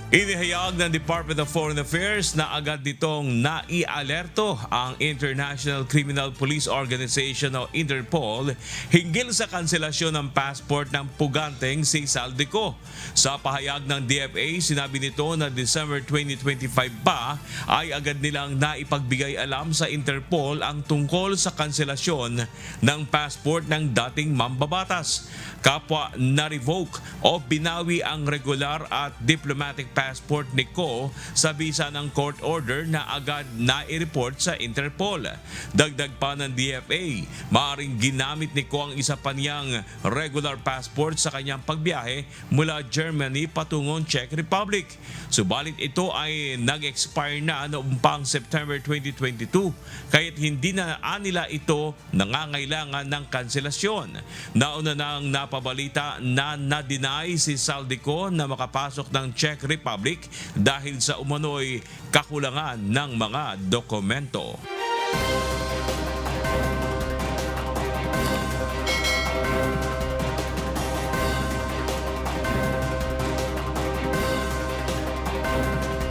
Inihayag ng Department of Foreign Affairs na agad nitong nai-alerto ang International Criminal Police Organization o Interpol hinggil sa kanselasyon ng passport ng puganteng si Saldico. Sa pahayag ng DFA, sinabi nito na December 2025 pa ay agad nilang naipagbigay alam sa Interpol ang tungkol sa kanselasyon ng passport ng dating mambabatas. Kapwa na-revoke o binawi ang regular at diplomatic passport ni Ko sa bisa ng court order na agad na i-report sa Interpol. Dagdag pa ng DFA, maaaring ginamit ni Ko ang isa pa niyang regular passport sa kanyang pagbiyahe mula Germany patungong Czech Republic. Subalit ito ay nag-expire na noong pang September 2022, kaya't hindi na nila ito nangangailangan ng kanselasyon. Nauna nang napabalita na na-deny si Saldico na makapasok ng Czech Republic dahil sa umano'y kakulangan ng mga dokumento.